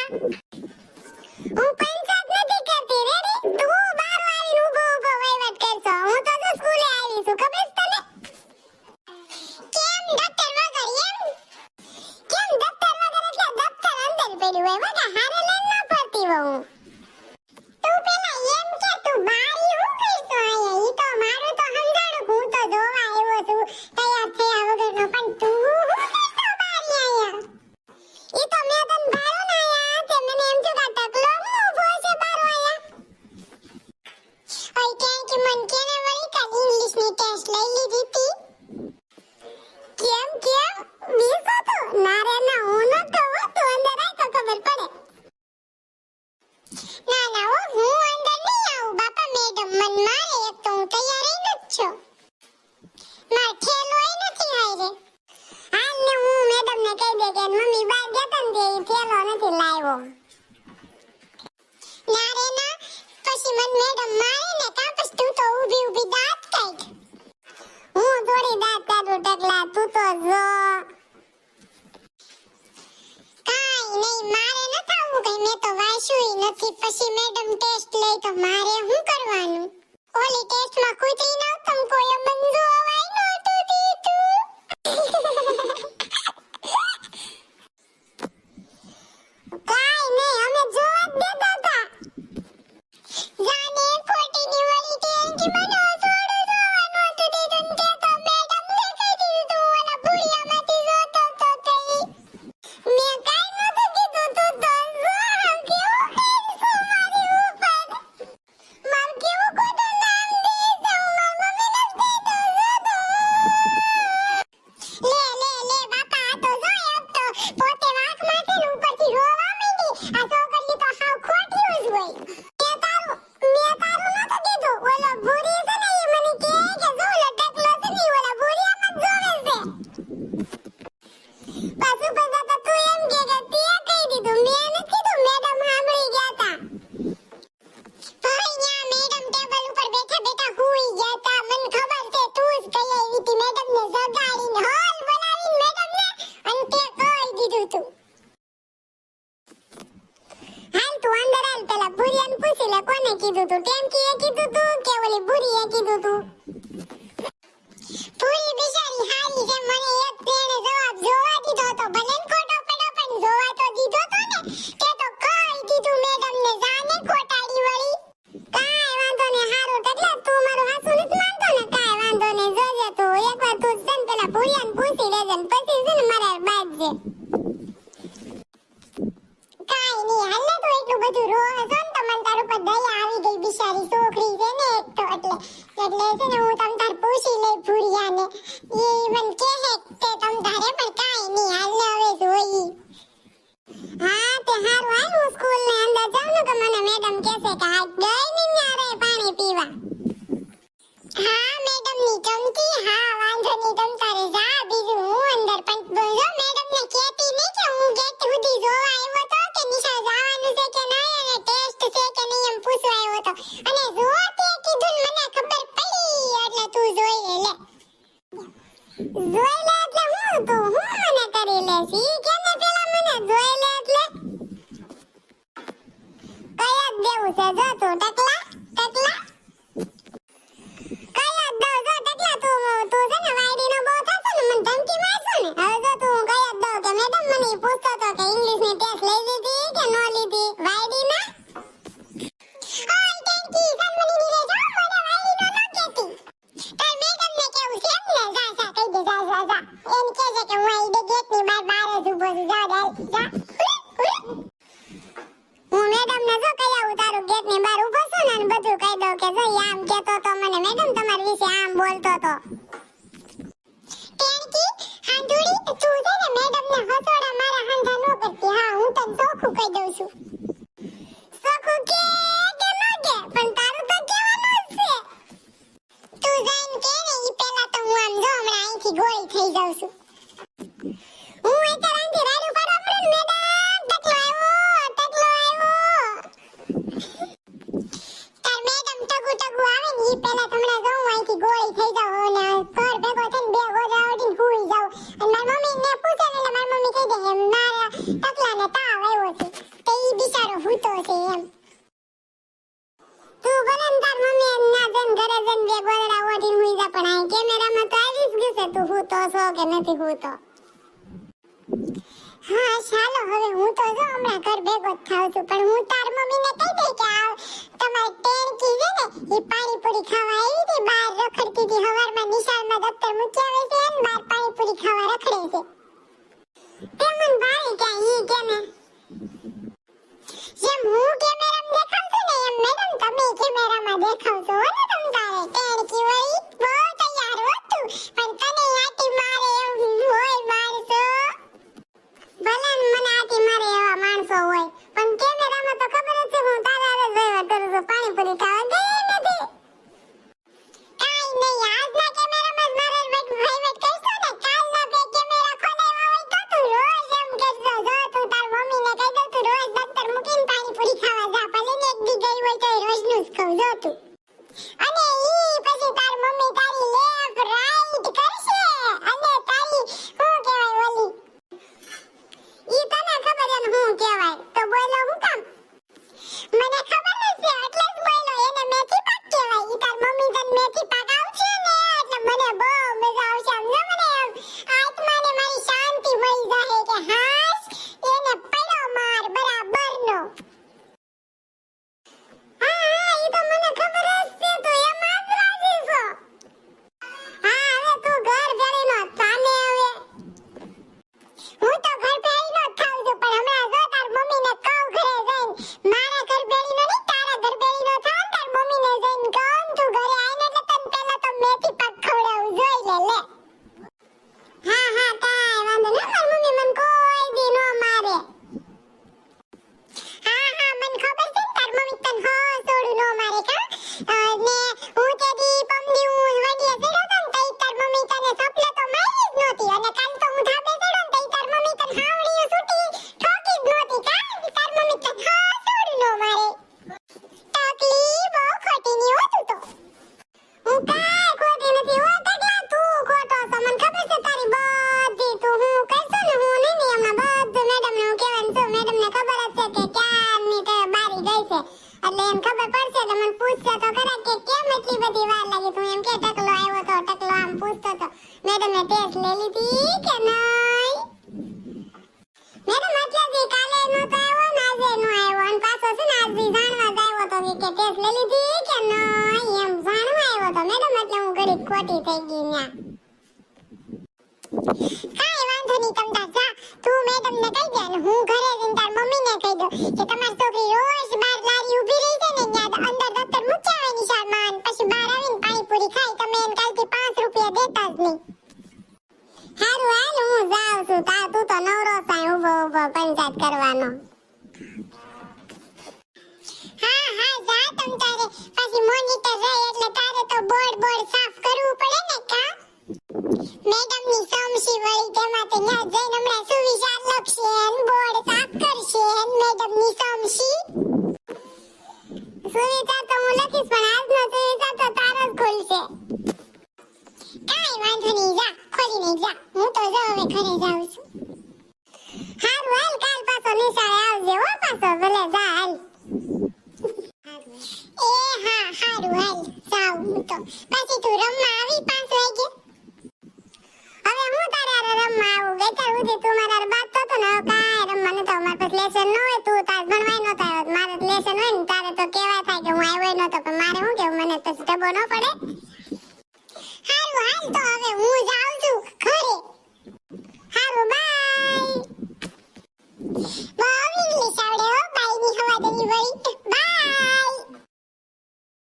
હું પંચાયત નથી કરતી રેડી તું બાર આવીને ઊભો ઊભો વહીવટ કરશો હું તો જો સ્કૂલે આવી છું ખબર છે તને કેમ દફતર વગર કેમ દફતર વગર એટલે દફતર અંદર પડ્યું હોય વગર હારે લઈને ન ફરતી હોઉં તું પેલા એમ કે તું બારી હું કરશો આયા ઈ તો મારું તો સમજાણું હું તો જોવા આવ્યો છું તૈયાર થયા વગરનો પણ તું હું કરશો બારી આયા ઈ તો મેં તને ભાડો ના આયા તે મને એમ થયું કે ટકલો હું ઊભો છે બારો આયા ઓય કે મન કેને વળી કાલ ઇંગ્લિશની ટેસ્ટ લઈ લીધી હતી કેમ બીસો તો ના રે ના હું ન કહું તું અંદર આય તો ખબર પડે ના હું અંદર નહીં આવું બાપા મેડમ મન મારે એક તો હું તૈયાર રહી નથી છો માર ખેલોય નથી હારે હાલ ને હું મેડમ ને કહી દે કે મમ્મી બહાર ગયા ને તે ખેલો નથી લાવ્યો ના રે ના પછી મન મેડમ મારે ને કાં પછી તું તો ઊભી દાંત કાઢ હું થોડી દાંત કાઢું ટકલા તું તો જો કાઈ નહીં મારે ન થાવું કઈ મેં તો વાંચ્યું નથી પછી મેડમ ટેસ્ટ લે તો મારે શું કરવાનું ઓલી ટેસ્ટમાં કૂતરી ન તો કોઈ મંજુ અવાય નહોતું દીધું કાઈ નહીં અમે જોવા જ દેતા હતા જાને ખોટીની વળી ટેન્કી મને થોડું જોવા નહોતું દીધું તે તો મેડમ ને કહી દીધું ઓલા ભૂરિયામાંથી જોતો તો તઈ મેં કાઈ નહોતું કીધું તું તો જો કેવું કરશો મારી ઉપર માર કેવું ખોટું નામ દીધું માર મમ્મીને જ દઈ દઉં લે બાપા આ તો જો એક તો પોતે વાંકમાં છે ને ઉપરથી રોવા માંડી આ છોકરી તો હાવ ખોટી જ હોય મેં તારું નહોતું કીધું ઓલો ભૂરી છે ને એ મને કહે કે જો ઓલો ટકલો છે ને ઓલા ભૂરિયામાં જ જોવે છે પાછું બધા તો તું એમ કે તે કહી દીધું મેં નથી કીધું મેડમ સાંભળી ગયા તા ભાઈ ન્યા મેડમ ટેબલ ઉપર બેઠા બેઠા હુઈ ગયા તા મને ખબર છે તું જ કહી આવી હતી મેડમ ને જગાડીને હોલ બોલાવીને મેડમ ને અને તે કહી દીધું તું હાલ તું અંદર હાલ પેલા ભૂરિયાને પૂછી લે કોને કીધું તું ટેમકીએ કીધું તું કે ઓલી ભૂરીએ કીધું તું ભૂરી બિચારી હારી છે મને એક તેણે જવાબ જોવા દીધો તો ભલે ને ખોટો પડ્યો પણ જોવા તો દીધો તો ને તે તો કહી દીધું મેડમ ને જાને ખોટાડી વળી કાઈ વાંધો ને હારું એટલે તું મારું હાસુ નથી માનતો ને કાઈ વાંધો ને જોજે તું એકવાર તું છે ને પેલા ભૂરિયાને પૂછી લેજે ને પછી છે ને મારા બાજજે કાઈ નહીં હાલ ને તું એટલું બધું રોહે છો ને તો મને તાર ઉપર દયા આવી ગઈ બિચારી છોકરી છે ને એક તો એટલે છે ને હું તમ તાર પૂછી લઈ ભૂરિયાને એ મને કહે તે તમ તારે પણ કાઈ નહીં હાલ ને હવે જોઈ હા તે હારું હાલ હું સ્કૂલ ને અંદર જાઉં ને કે મને મેડમ કહેશે કે આ ગઈ ની ન્યારે પાણી પીવા હા મેડમ ની ચમચી હા વાંધો નહીં તમ તારે જા બીજું હું અંદર પણ જો મેડમ ને કહેતી નહીં કે હું ગેટ સુધી જોવા આવ્યો તો કે નિશા જવાનું છે કે નહીં અને ટેસ્ટ છે કે નહીં એમ પૂછવા આવ્યો તો અને જો તે કીધું ને મને ખબર પડી એટલે તું જોઈ લે એટલે હું મને કરી લેશ ઈ કે ને પેલા મને જોઈ લે એટલે કયા દેવું છે જો તું ટકલા કયા દઉં જો ટકલા તું છે ને વાયડીનો બહુ થતો ને મને ધમકી મારશો ને હવે જો તું કયા દઉં કે મેડમ મને ઈ પૂછતો તો કે ઇંગ્લિશની ટેસ્ટ લઈ લીધી કે ન લીધી વાયડીના ઓય ટેન્કી સન્મની રે જા મને વાયડીનો ન કેતી તાર મેડમ ને કેવું છે ને જા કહી દે જા એમ કહે છે કે હું આઈ ગેટની બહાર જ ઊભો છું જા હું મેડમ ને જો કહી આવું તારું ગેટની બહાર ઊભો છું ને બધું કહી દઉં કે જો આમ કહેતો તો મને મેડમ તમારા વિશે આમ બોલતો તો ટેન્કી હાંડુડી તું છે ને મેડમ ને હસોડા મારા હાંધા નો કરતી હા હું તને ચોખ્ખું કહી દઉં છું ચોખ્ખું કે ન કે પણ તારું તો કહેવાનું જ છે તું જઈને કે ને ઈ પહેલા તો હું આમ જો હમણાં અહીંથી ગોળી થઈ જાઉં છું હું અહીંથી રાડું પાડવા પડે ને મેડમ ટકલો આવ્યો તાર મેડમ ટગુ આવે ને ઈ પહેલા હમણાં જો હું અહીંથી ગોળી થઈ જાઉં અને ઘર ભેગો થઈને બે ગોળા ઓડીને હુઈ જાઉં અને મારી મમ્મીને પૂછે એટલે મારી મમ્મી કહી દે મારા ટકલાને તાવ આવ્યો છે તો ઈ ભૂતો છે એમ. તું ભલે ને તાર મમ્મી ના જન ઘરે જન બે ગોદડા ઓઢીને હુઈ જા, પણ આ કેમેરામાં તો આવી જ ગયું છે તું ભૂતો છો કે નથી ભૂતો. હા ચાલો હવે હું તો જો હમણાં ઘર ભેગો જ થાઉં છું, પણ હું તાર મમ્મીને કહી દઈ કે આ તમારી ટેણકી છે ને એ પાણીપુરી ખાવા આવી હતી, બહાર રખડતી હતી હવારમાં, નિશાળમાં દફતર મૂકી આવે છે અને બહાર પાણીપુરી ખાવા રખડે છે. તે મને ભારે ક્યાં ઈ કે ને જેમ હું કેમેરામાં દેખાવ છું ને એમ મેડમ તમે કેમેરામાં દેખાવ છો ને તમ તારે ટેણકી વળી બહુ તૈયાર હોતું, પણ તને આટી મારે એમ હોય માણસો. ભલે મને આટી મારે એવા માણસો હોય, પણ કેમેરામાં તો ખબર જ છે હું તારા હારે જ વહીવટ કરું છું, પાણીપુરી ખાવા ગઈ નથી. કાઈ નહીં, આજના કેમેરામાં જ મારે વહીવટ કરશો ને, કાલના બે કેમેરા ખોલાવ્યા હોય તો તું રોજ એમ કરશો. જો તું તાર મમ્મીને કહી દઉં તું રોજ દફતર મૂકીને પાણીપુરી ખાવા જા, ભલે ને એક દી ગઈ હોય તો રોજનું જ કહું જો તું. અને ઈ પછી તાર મમ્મી તારી લેફ્ટ રાઈટ કરશે અને તારી શું કહેવાય ઓલી ઈ તને ખબર એને હું કહેવાય તો બોલો હું કામ? મને ખબર નથી એટલે જ બોલો, એને મેથી પાક કહેવાય. ઈ તાર મમ્મી તને મેથી પાક આવશે ને એટલે મને બહુ મજા આવશે. સમજો મને એમ આત્માને મારી શાંતિ મળી જાય કે હાશ એને પડ્યો માર બરાબરનો. હા ઈ તો મને ખબર જ છે, તો એમાં જ રાજી છો. હા હવે તું ઘર ભેળીનો થાને હવે હું તો ઘર ભેળીનો જ થાઉં છું, પણ હમણાં જો તાર મમ્મીને કહું ઘરે જઈને મારા ઘર ભેળીનો નહીં તારા ઘર ભેળીનો થાવ ને, તાર મમ્મીને જઈને કહું તું ઘરે આવીને એટલે તને પહેલા તો મેથી પાક ખવડાવું જોઈ લે. હા હા કાંઈ વાંધો નહીં, મારી મમ્મી મને કોઈ દી નો મારે. હા હા મને ખબર છે ને તાર મમ્મી તને થોડું નો મારે કા. ને હું તે દી પમદી હું વડીએ ચડ્યો તો ને તઈ તાર મમ્મી તને સપલે તો મારી જ નહોતી, અને કાલ તો હું ધાબે ચડ્યો ને તઈ તાર મમ્મી તને હાવડીઓ છૂટી ઠોકી જ નહોતી કા. તાર મમ્મી તને થોડું નો મારે. ટકલી બહુ ખોટી ની હોતું તો. હું કાંઈ ખોટી નથી હો ટકલા, તું ખોટો છો. મને ખબર છે તારી બધી તું હું કરશો ને હું નહીં ને હમણાં બધું મેડમને હું કહેવાનું છું. મેડમને ખબર જ છે કે ક્યારની તે બારી ગઈ છે એટલે એમ ખબર પડશે તો મને પૂછશે તો ખરા કે કેમ એટલી બધી વાર લાગી. તું એમ કે ટકલો આવ્યો તો ટકલો આમ પૂછતો તો મેડમે ટેસ્ટ લઈ લીધી કે નહીં? મેડમ એટલે જ કાલે નહોતો આવ્યો ને આજે નો આવ્યો, અને પાછો છે ને આજે જાણવા જ આવ્યો તો કે ટેસ્ટ લઈ લીધી કે નહીં એમ જાણવા આવ્યો તો મેડમ, એટલે હું ઘડીક ખોટી થઈ ગઈ ન્યા. કાંઈ વાંધો નહીં તમ તાર જા, તું મેડમને કહી દે અને હું ઘરે જઈને તાર મમ્મીને કહી દઉં કે તમારી છોકરી રોજ બહાર લારી ઊભી રહી છે ને ત્યાં અંદર દફતર મૂકી આવે નિશાળમાં અને પછી બહાર આવીને પાણીપુરી ખાઈ, તમે એને કાલથી 5 રૂપિયા દેતા જ નહીં. હારું હાલ હું જાઉં છું, તું તો નવરો સાય ઊભો ઊભો પંચાયત કરવાનો. હા હા જા તમ તારે, પછી મોનિટર રહે એટલે તારે તો બોર્ડ સાફ કરવું પડે ને કા. મેડમની સમસી વળી તેમાં તો ન્યા જઈને હમણાં સુવિચાર લખશે ને બોર્ડ સાફ કરશે ને મેડમની સમસી. સુવિચાર તો હું લખીશ પણ આજનો સુવિચાર તો તારો જ ખુલશે. કાંઈ વાંધો નહીં, જા ખોલી નહીં જા, હું તો જો હવે ઘરે જાઉં છું. હારું હાલ કાલ પાછો નિશાળે આવજે હો પાછો, ભલે જા હાલ. એ હા હારું હાલ જાઉં હું તો. પછી તું રમવા આવી 5 વાગે? હવે હું તારા હારે રમવા આવું? બેઠા સુધી તું મારા હારે બાત તો ને કાંઈ રમવા નતો. મારે પછી લેસન ન હોય, તું તાર ભણવાય નતો આવ્યો, મારે લેસન હોય ને તારે તો કહેવાય થાય કે હું આવ્યો નતો, પણ મારે શું કેવું મને પછી ડબ્બો ન પડે. હારું હાલ તો હવે હું જાઉં છું ઘરે. હારું બાય. બહુ ઇંગ્લિશ આવડે હો બાઈની હવા દેવી વળી.